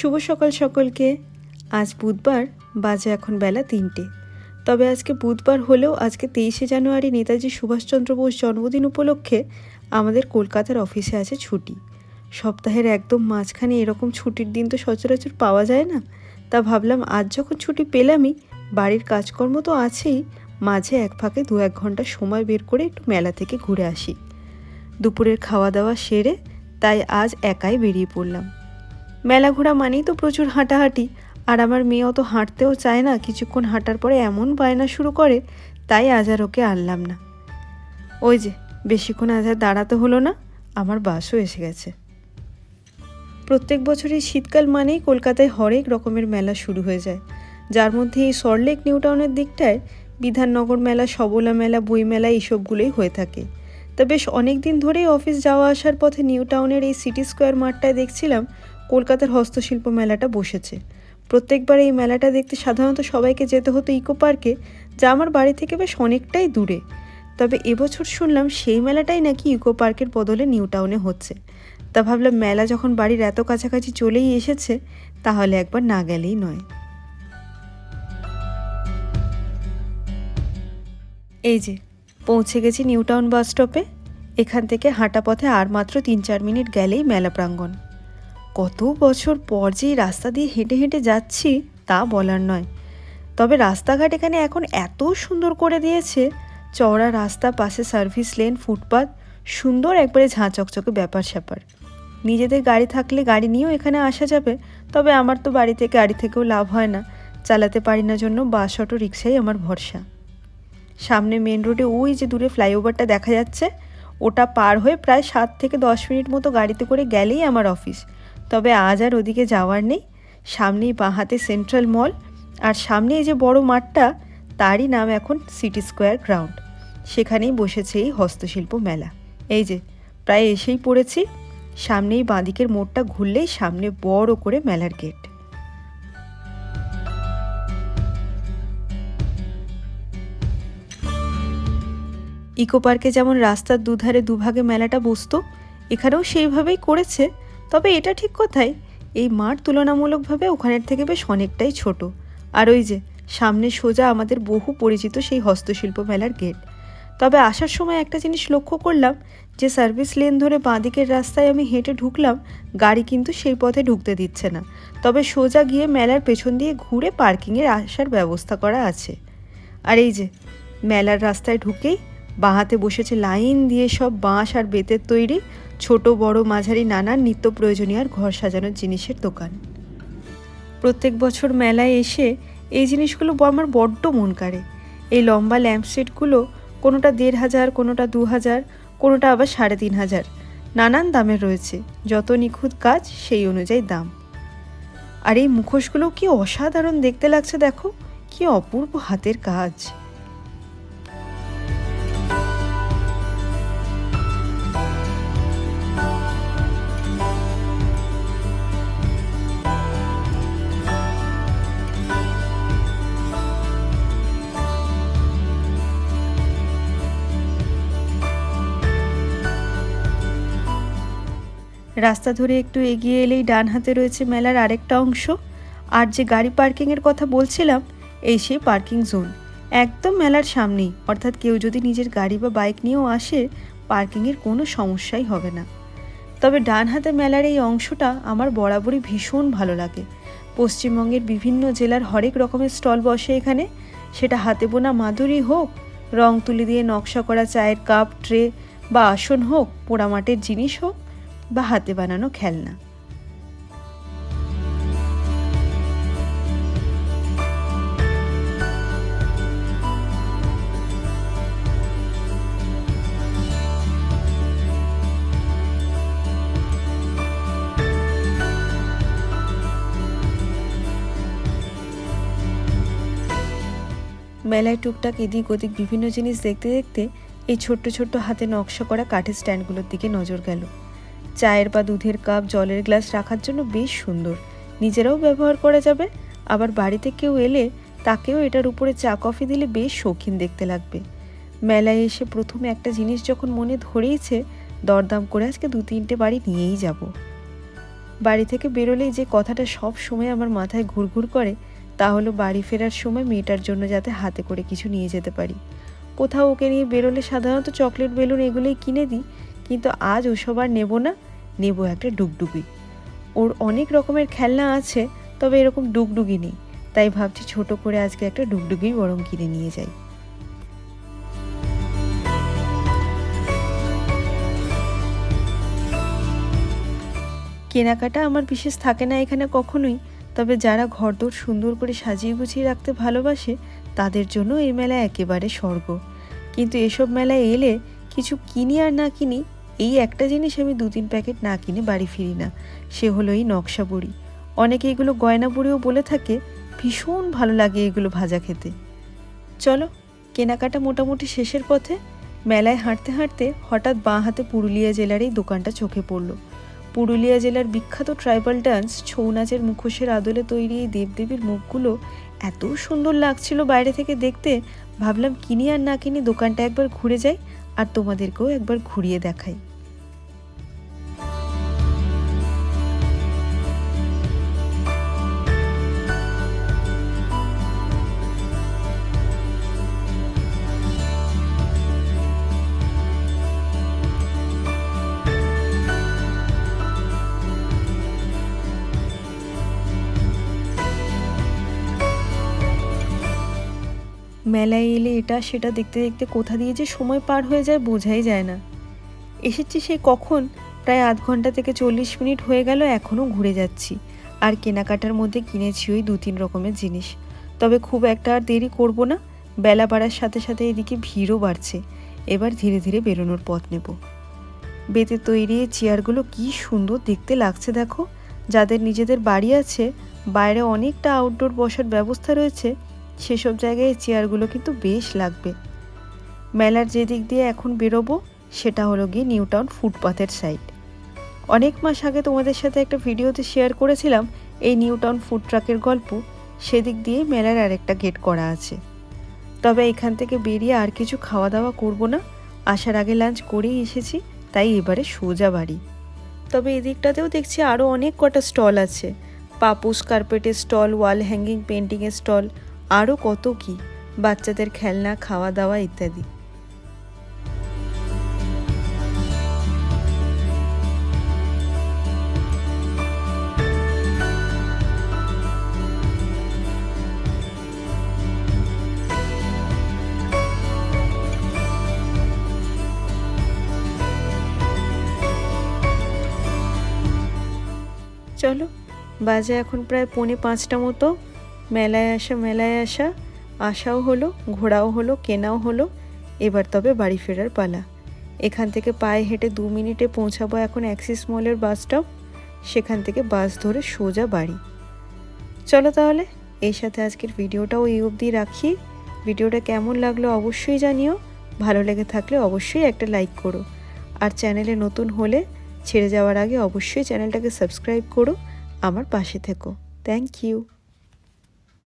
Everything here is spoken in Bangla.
শুভ সকাল সকলকে। আজ বুধবার, বাজে এখন বেলা ৩টে। তবে আজকে বুধবার হলেও আজকে ২৩শে জানুয়ারি নেতাজি সুভাষচন্দ্র বোস জন্মদিন উপলক্ষে আমাদের কলকাতার অফিসে আছে ছুটি। সপ্তাহের একদম মাঝখানে এরকম ছুটির দিন তো সচরাচর পাওয়া যায় না। তা ভাবলাম আজ যখন ছুটি পেলামই, বাড়ির কাজকর্ম তো আছেই, মাঝে এক ফাঁকে ২-১ ঘন্টা সময় বের করে একটু মেলা থেকে ঘুরে আসি। দুপুরের খাওয়া দাওয়া সেরে তাই আজ একাই বেরিয়ে পড়লাম। মেলা ঘোরা মানেই তো প্রচুর হাঁটাহাঁটি, আর আমার মেয়ে অত হাঁটতেও চায় না। কিছুক্ষণ হাঁটার পরে এমন বায়না শুরু করে, তাই আজ আর ওকে আনলাম না। ওই যে বেশিক্ষণ আজ আর দাঁড়াতে হলো না, আমার বাসও এসে গেছে। প্রত্যেক বছরই শীতকাল মানেই কলকাতায় হরেক রকমের মেলা শুরু হয়ে যায়, যার মধ্যে এই সল্টলেক নিউ টাউনের দিকটায় বিধাননগর মেলা, সবলা মেলা, বই মেলা এইসবগুলোই হয়ে থাকে। তা বেশ অনেক দিন ধরেই অফিস যাওয়া আসার পথে নিউ টাউনের এই সিটি স্কোয়ার মাঠটায় দেখছিলাম কলকাতার হস্তশিল্প মেলাটা বসেছে। প্রত্যেকবার এই মেলাটা দেখতে সাধারণত সবাইকে যেতে হতো ইকো পার্কে, যা আমার বাড়ি থেকে বেশ অনেকটাই দূরে। তবে এবছর শুনলাম সেই মেলাটাই নাকি ইকো পার্কের বদলে নিউ টাউনে হচ্ছে। তা ভাবলাম মেলা যখন বাড়ির এত কাছাকাছি চলেই এসেছে, তাহলে একবার না গেলেই নয়। এই যে পৌঁছে গেছি নিউ টাউন বাস স্টপে। এখান থেকে হাঁটা পথে আর মাত্র ৩-৪ মিনিট গেলেই মেলা প্রাঙ্গণ। কত বছর পর যে রাস্তা দিয়ে হেঁটে হেঁটে যাচ্ছি তা বলার নয়। তবে রাস্তাঘাট এখানে এখন এত সুন্দর করে দিয়েছে, চওড়া রাস্তা, পাশে সার্ভিস লেন, ফুটপাত, সুন্দর একবারে ঝাঁ চকচকে ব্যাপার স্যাপার। নিজেদের গাড়ি থাকলে গাড়ি নিয়েও এখানে আসা যাবে, তবে আমার তো বাড়িতে গাড়ি থেকেও লাভ হয় না, চালাতে পারি না, জন্য বাস অটো রিক্সাই আমার ভরসা। সামনে মেন রোডে ওই যে দূরে ফ্লাইওভারটা দেখা যাচ্ছে, ওটা পার হয়ে প্রায় 7 থেকে 10 মিনিট মতো গাড়িতে করে গেলেই আমার অফিস। তবে আজ আর ওদিকে যাওয়ার নেই। সামনেই বাঁ হাতে সেন্ট্রাল মল, আর সামনে এই যে বড় মাঠটা, তারই নাম এখন সিটি স্কোয়ার গ্রাউন্ড। সেখানেই বসেছে এই হস্তশিল্প মেলা। এই যে প্রায় এসেই পড়েছি। সামনেই বাঁদিকের মোড়টা ঘুরলেই সামনে বড় করে মেলার গেট। ইকো পার্কে যেমন রাস্তার দুধারে দুভাগে মেলাটা বসতো, এখানেও সেইভাবেই করেছে। তবে এটা ঠিক কথাই, এই মাঠ তুলনামূলকভাবে ওখানের থেকে বেশ অনেকটাই ছোট। আর ওই যে সামনে সোজা আমাদের বহু পরিচিত সেই হস্তশিল্প মেলার গেট। তবে আসার সময় একটা জিনিস লক্ষ্য করলাম, যে সার্ভিস লেন ধরে বাঁদিকের রাস্তায় আমি হেঁটে ঢুকলাম, গাড়ি কিন্তু সেই পথে ঢুকতে দিচ্ছে না। তবে সোজা গিয়ে মেলার পেছন দিয়ে ঘুরে পার্কিংয়ের আসার ব্যবস্থা করা আছে। আর এই যে মেলার রাস্তায় ঢুকেই বাঁ হাতে বসেছে লাইন দিয়ে সব বাঁশ আর বেতের তৈরি ছোট বড় মাঝারি নানান নিত্য প্রয়োজনীয় আর ঘর সাজানোর জিনিসের দোকান। প্রত্যেক বছর মেলায় এসে এই জিনিসগুলো আমার বড্ড মন কাড়ে। এই লম্বা ল্যাম্পশেডগুলো কোনোটা ১,৫০০, কোনোটা ২,০০০, কোনোটা আবার ৩,৫০০, নানান দামের রয়েছে। যত নিখুঁত কাজ সেই অনুযায়ী দাম। আর এই মুখোশগুলো কি অসাধারণ দেখতে লাগছে, দেখো কি অপূর্ব হাতের কাজ। রাস্তা ধরে একটু এগিয়ে এলেই ডান হাতে রয়েছে মেলার আরেকটা অংশ। আর যে গাড়ি পার্কিংয়ের কথা বলছিলাম, এই সেই পার্কিং জোন একদম মেলার সামনেই। অর্থাৎ কেউ যদি নিজের গাড়ি বা বাইক নিয়েও আসে, পার্কিংয়ের কোনো সমস্যাই হবে না। তবে ডান হাতে মেলার এই অংশটা আমার বরাবরই ভীষণ ভালো লাগে। পশ্চিমবঙ্গের বিভিন্ন জেলার হরেক রকমের স্টল বসে এখানে। সেটা হাতে বোনা মাদুরি হোক, রং তুলি দিয়ে নকশা করা চায়ের কাপ, ট্রে বা আসন হোক, পোড়ামাটির জিনিস হোক বা হাতে বানানো খেলনা। মেলায় টুকটাক এদিক ওদিক বিভিন্ন জিনিস দেখতে দেখতে এই ছোট্ট ছোট্ট হাতে নকশা করা কাঠের স্ট্যান্ডগুলোর দিকে নজর গেল। চায়ের বা দুধের কাপ, জলের গ্লাস রাখার জন্য বেশ সুন্দর, নিজেরাও ব্যবহার করা যাবে, আবার বাড়িতে কেউ এলে তাকেও এটার উপরে চা কফি দিলে বেশ শৌখিন দেখতে লাগবে। মেলায় এসে প্রথমে একটা জিনিস যখন মনে ধরেইছে, দরদাম করে আজকে 2-3টে বাড়ি নিয়েই যাব। বাড়ি থেকে বেরোলেই যে কথাটা সব সময় আমার মাথায় ঘুরঘুর করে তা হলো বাড়ি ফেরার সময় মেয়েটার জন্য যাতে হাতে করে কিছু নিয়ে যেতে পারি। কোথাও ওকে নিয়ে বেরোলে সাধারণত চকলেট বেলুন এগুলোই কিনে দিই, কিন্তু আজ ওসব আর নেব না, নেব একটা ডুগডুগি। ওর অনেক রকমের খেলনা আছে, তবে এরকম ডুগডুগি নেই, তাই ভাবছি ছোট করে আজকে একটা ডুগডুগি বরং কিনে নিয়ে যাই। কেনাকাটা আমার বিশেষ থাকে না এখানে কখনোই, তবে যারা ঘরদোর সুন্দর করে সাজিয়ে গুছিয়ে রাখতে ভালোবাসে তাদের জন্য এই মেলা একেবারে স্বর্গ। কিন্তু এসব মেলায় এলে কিছু কিনি আর না কিনি, এই একটা জিনিস আমি 2-3 প্যাকেট না কিনে বাড়ি ফিরি না, সে হলো এই নকশা বড়ি। অনেকে এগুলো গয়না বড়িও বলে থাকে, ভীষণ ভালো লাগে এগুলো ভাজা খেতে। চলো, কেনাকাটা মোটামুটি শেষের পথে। মেলায় হাঁটতে হাঁটতে হঠাৎ বাঁ হাতে পুরুলিয়া জেলার এই দোকানটা চোখে পড়লো। পুরুলিয়া জেলার বিখ্যাত ট্রাইবাল ডান্স ছৌ নাচের মুখোশের আদলে তৈরি এই দেবদেবীর মুখগুলো এত সুন্দর লাগছিল বাইরে থেকে দেখতে, ভাবলাম কিনি আর না কিনি দোকানটা একবার ঘুরে যাই আর তোমাদেরকেও একবার ঘুরিয়ে দেখাই। মেলায় এলে এটা সেটা দেখতে দেখতে কোথা দিয়ে যে সময় পার হয়ে যায় বোঝাই যায় না। এসেছি সেই কখন, প্রায় আধ ঘন্টা থেকে 40 মিনিট হয়ে গেল, এখনও ঘুরে যাচ্ছি। আর কেনাকাটার মধ্যে কিনেছি ওই 2-3 রকমের জিনিস। তবে খুব একটা আর দেরি করব না, বেলা বাড়ার সাথে সাথে এদিকে ভিড়ও বাড়ছে। এবার ধীরে ধীরে বেরোনোর পথ নেব। বেতের তৈরি এই চেয়ারগুলো কি সুন্দর দেখতে লাগছে দেখো। যাদের নিজেদের বাড়ি আছে, বাইরে অনেকটা আউটডোর বসার ব্যবস্থা রয়েছে, সেসব জায়গায় এই চেয়ারগুলো কিন্তু বেশ লাগবে। মেলার যে দিক দিয়ে এখন বেরোবো সেটা হলো গিয়ে নিউ টাউন ফুটপাথের সাইড। অনেক মাস আগে তোমাদের সাথে একটা ভিডিওতে শেয়ার করেছিলাম এই নিউ টাউন ফুড ট্রাকের গল্প, সেদিক দিয়ে মেলার আরেকটা গেট করা আছে। তবে এখান থেকে বেরিয়ে আর কিছু খাওয়া দাওয়া করব না, আসার আগে লাঞ্চ করেই এসেছি, তাই এবারে সোজা বাড়ি। তবে এদিকটাতেও দেখছি আরও অনেক কটা স্টল আছে, পাপোস কার্পেটের স্টল, ওয়াল হ্যাঙ্গিং পেন্টিংয়ের স্টল, আরও কত কি, বাচ্চাদের খেলনা, খাওয়া দাওয়া ইত্যাদি। চলো, বাজে এখন প্রায় 4:45 মতো। মেলায় আসা আসাও হলো, ঘোরাও হলো, কেনাও হলো। এবার তবে বাড়ি ফেরার পালা। এখান থেকে পায়ে হেঁটে 2 মিনিটে পৌঁছাবো এখন অ্যাক্সিস মলের বাস স্টপ, সেখান থেকে বাস ধরে সোজা বাড়ি। চলো তাহলে, এর সাথে আজকের ভিডিওটাও এই অবধি রাখি। ভিডিওটা কেমন লাগলো অবশ্যই জানিও, ভালো লেগে থাকলে অবশ্যই একটা লাইক করো, আর চ্যানেলে নতুন হলে ছেড়ে যাওয়ার আগে অবশ্যই চ্যানেলটাকে সাবস্ক্রাইব করো, আমার পাশে থেকো। Thank you.